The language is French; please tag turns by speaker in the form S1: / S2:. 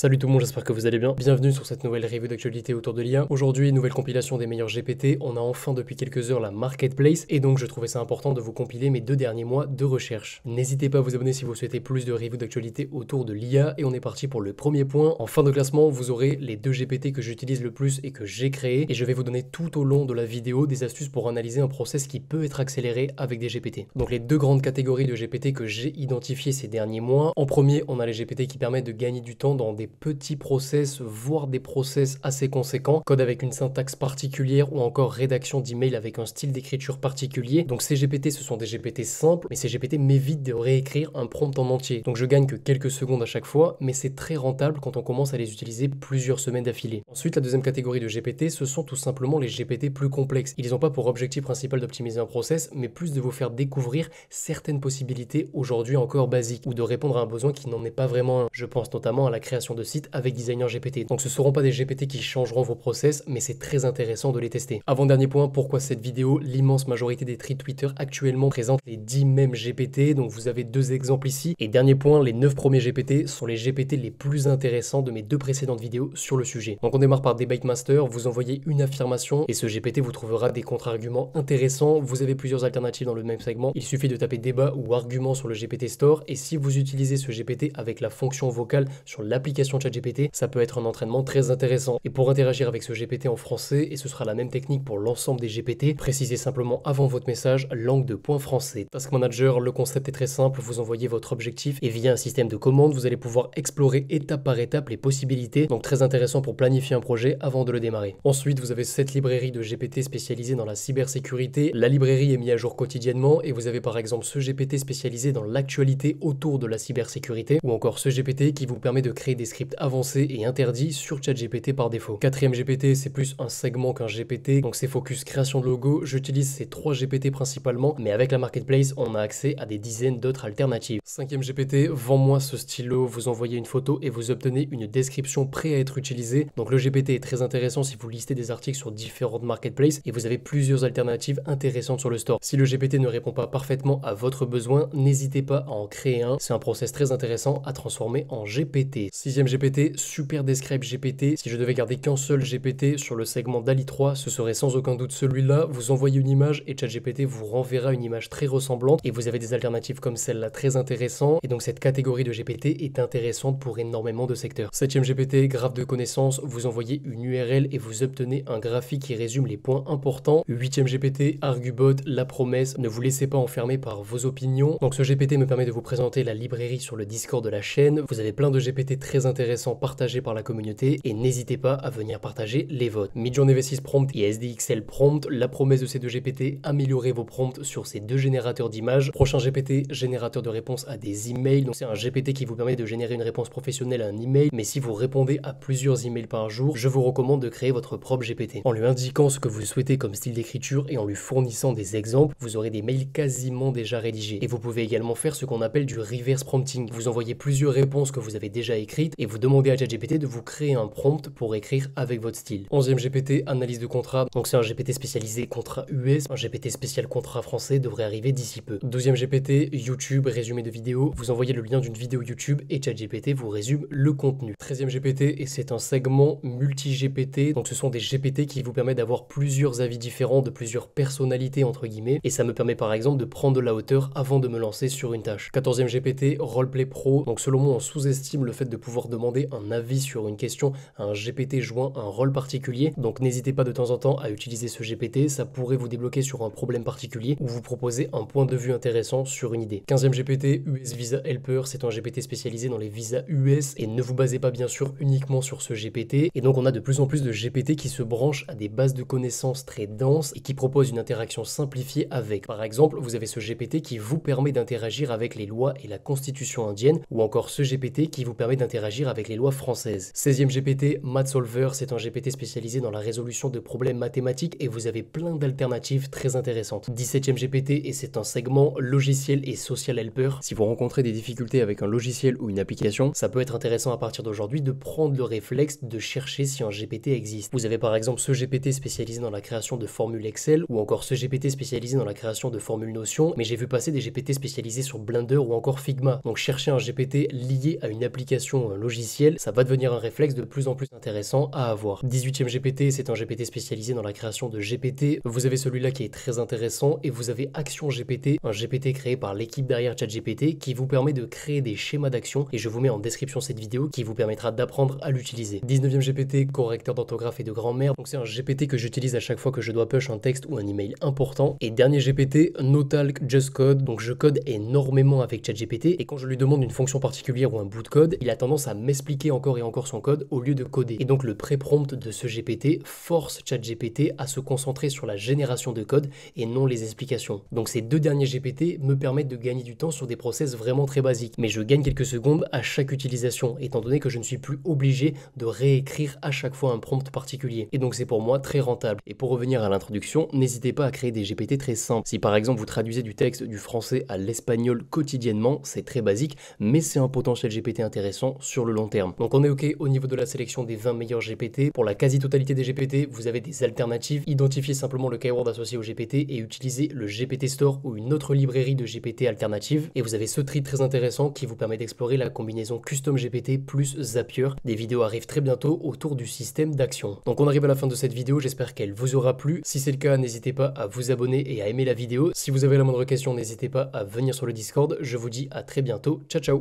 S1: Salut tout le monde, j'espère que vous allez bien. Bienvenue sur cette nouvelle review d'actualité autour de l'IA. Aujourd'hui, nouvelle compilation des meilleurs GPT. On a enfin depuis quelques heures la Marketplace et donc je trouvais ça important de vous compiler mes 2 derniers mois de recherche. N'hésitez pas à vous abonner si vous souhaitez plus de reviews d'actualité autour de l'IA et on est parti pour le premier point. En fin de classement, vous aurez les 2 GPT que j'utilise le plus et que j'ai créés et je vais vous donner tout au long de la vidéo des astuces pour analyser un process qui peut être accéléré avec des GPT. Donc les 2 grandes catégories de GPT que j'ai identifiées ces derniers mois. En premier, on a les GPT qui permettent de gagner du temps dans des petits process, voire des process assez conséquents, code avec une syntaxe particulière ou encore rédaction d'email avec un style d'écriture particulier. Donc ces GPT, ce sont des GPT simples, mais ces GPT m'évitent de réécrire un prompt en entier. Donc je gagne que quelques secondes à chaque fois, mais c'est très rentable quand on commence à les utiliser plusieurs semaines d'affilée. Ensuite, la deuxième catégorie de GPT, ce sont tout simplement les GPT plus complexes. Ils n'ont pas pour objectif principal d'optimiser un process, mais plus de vous faire découvrir certaines possibilités aujourd'hui encore basiques, ou de répondre à un besoin qui n'en est pas vraiment un. Je pense notamment à la création de sites avec Designer GPT. Donc ce ne seront pas des GPT qui changeront vos process, mais c'est très intéressant de les tester. Avant-dernier point, pourquoi cette vidéo? L'immense majorité des threads Twitter actuellement présentent les 10 mêmes GPT, donc vous avez 2 exemples ici. Et dernier point, les 9 premiers GPT sont les GPT les plus intéressants de mes 2 précédentes vidéos sur le sujet. Donc on démarre par Debate Master, vous envoyez une affirmation et ce GPT vous trouvera des contre-arguments intéressants. Vous avez plusieurs alternatives dans le même segment. Il suffit de taper débat ou argument sur le GPT Store et si vous utilisez ce GPT avec la fonction vocale sur l'application ChatGPT, ça peut être un entraînement très intéressant. Et pour interagir avec ce GPT en français, et ce sera la même technique pour l'ensemble des GPT, précisez simplement avant votre message langue de point français. Task Manager, le concept est très simple, vous envoyez votre objectif et via un système de commandes, vous allez pouvoir explorer étape par étape les possibilités, donc très intéressant pour planifier un projet avant de le démarrer. Ensuite, vous avez cette librairie de GPT spécialisée dans la cybersécurité. La librairie est mise à jour quotidiennement et vous avez par exemple ce GPT spécialisé dans l'actualité autour de la cybersécurité ou encore ce GPT qui vous permet de créer des scripts avancés et interdits sur ChatGPT par défaut. Quatrième GPT, c'est plus un segment qu'un GPT, donc c'est focus création de logo. J'utilise ces 3 GPT principalement, mais avec la Marketplace, on a accès à des dizaines d'autres alternatives. Cinquième GPT, vends-moi ce stylo, vous envoyez une photo et vous obtenez une description prête à être utilisée. Donc le GPT est très intéressant si vous listez des articles sur différentes Marketplaces et vous avez plusieurs alternatives intéressantes sur le store. Si le GPT ne répond pas parfaitement à votre besoin, n'hésitez pas à en créer un. C'est un process très intéressant à transformer en GPT. Sixième GPT, Super Describe GPT. Si je devais garder qu'un seul GPT sur le segment DALL-E 3, ce serait sans aucun doute celui-là. Vous envoyez une image et ChatGPT vous renverra une image très ressemblante et vous avez des alternatives comme celle-là très intéressantes. Et donc cette catégorie de GPT est intéressante pour énormément de secteurs. Septième GPT, graphe de connaissances. Vous envoyez une URL et vous obtenez un graphique qui résume les points importants. Huitième GPT, Argubot, la promesse. Ne vous laissez pas enfermer par vos opinions. Donc ce GPT me permet de vous présenter la librairie sur le Discord de la chaîne. Vous avez plein de GPT très intéressants partagés par la communauté et n'hésitez pas à venir partager les vôtres. Midjourney V6 Prompt et SDXL Prompt, la promesse de ces 2 GPT, améliorer vos prompts sur ces 2 générateurs d'images. Prochain GPT, générateur de réponses à des emails. Donc c'est un GPT qui vous permet de générer une réponse professionnelle à un email, mais si vous répondez à plusieurs emails par jour, je vous recommande de créer votre propre GPT. En lui indiquant ce que vous souhaitez comme style d'écriture et en lui fournissant des exemples, vous aurez des mails quasiment déjà rédigés. Et vous pouvez également faire ce qu'on appelle du reverse prompting. Vous envoyez plusieurs réponses que vous avez déjà écrites et vous demandez à ChatGPT de vous créer un prompt pour écrire avec votre style. 11e GPT, analyse de contrat. Donc c'est un GPT spécialisé contrat US. Un GPT spécial contrat français devrait arriver d'ici peu. 12e GPT, YouTube, résumé de vidéo. Vous envoyez le lien d'une vidéo YouTube et ChatGPT vous résume le contenu. 13e GPT, et c'est un segment multi-GPT. Donc ce sont des GPT qui vous permettent d'avoir plusieurs avis différents de plusieurs personnalités entre guillemets. Et ça me permet par exemple de prendre de la hauteur avant de me lancer sur une tâche. 14e GPT, Roleplay Pro. Donc selon moi, on sous-estime le fait de pouvoir demander un avis sur une question à un GPT jouant un rôle particulier. Donc n'hésitez pas de temps en temps à utiliser ce GPT, ça pourrait vous débloquer sur un problème particulier ou vous proposer un point de vue intéressant sur une idée. 15e GPT, US Visa Helper, c'est un GPT spécialisé dans les visas US et ne vous basez pas bien sûr uniquement sur ce GPT. Et donc on a de plus en plus de GPT qui se branchent à des bases de connaissances très denses et qui proposent une interaction simplifiée avec. Par exemple, vous avez ce GPT qui vous permet d'interagir avec les lois et la constitution indienne ou encore ce GPT qui vous permet d'interagir avec les lois françaises. 16e GPT, MathSolver, c'est un GPT spécialisé dans la résolution de problèmes mathématiques et vous avez plein d'alternatives très intéressantes. 17e GPT, et c'est un segment logiciel et social helper. Si vous rencontrez des difficultés avec un logiciel ou une application, ça peut être intéressant à partir d'aujourd'hui de prendre le réflexe de chercher si un GPT existe. Vous avez par exemple ce GPT spécialisé dans la création de formules Excel ou encore ce GPT spécialisé dans la création de formules Notion, mais j'ai vu passer des GPT spécialisés sur Blender ou encore Figma. Donc cherchez un GPT lié à une application ou un logiciel logiciel, ça va devenir un réflexe de plus en plus intéressant à avoir. 18e GPT, c'est un GPT spécialisé dans la création de GPT. Vous avez celui-là qui est très intéressant et vous avez Action GPT, un GPT créé par l'équipe derrière ChatGPT qui vous permet de créer des schémas d'action et je vous mets en description cette vidéo qui vous permettra d'apprendre à l'utiliser. 19e GPT, correcteur d'orthographe et de grammaire. Donc c'est un GPT que j'utilise à chaque fois que je dois push un texte ou un email important. Et dernier GPT, NoTalk Just Code. Donc je code énormément avec ChatGPT et quand je lui demande une fonction particulière ou un bout de code, il a tendance à m'expliquer encore et encore son code au lieu de coder. Et donc le pré-prompt de ce GPT force ChatGPT à se concentrer sur la génération de code et non les explications. Donc ces deux derniers GPT me permettent de gagner du temps sur des process vraiment très basiques. Mais je gagne quelques secondes à chaque utilisation, étant donné que je ne suis plus obligé de réécrire à chaque fois un prompt particulier. Et donc c'est pour moi très rentable. Et pour revenir à l'introduction, n'hésitez pas à créer des GPT très simples. Si par exemple vous traduisez du texte du français à l'espagnol quotidiennement, c'est très basique, mais c'est un potentiel GPT intéressant sur le long terme. Donc on est ok au niveau de la sélection des 20 meilleurs GPT. Pour la quasi-totalité des GPT, vous avez des alternatives. Identifiez simplement le keyword associé au GPT et utilisez le GPT Store ou une autre librairie de GPT alternative. Et vous avez ce tri très intéressant qui vous permet d'explorer la combinaison Custom GPT plus Zapier. Des vidéos arrivent très bientôt autour du système d'action. Donc on arrive à la fin de cette vidéo, j'espère qu'elle vous aura plu. Si c'est le cas, n'hésitez pas à vous abonner et à aimer la vidéo. Si vous avez la moindre question, n'hésitez pas à venir sur le Discord. Je vous dis à très bientôt. Ciao ciao.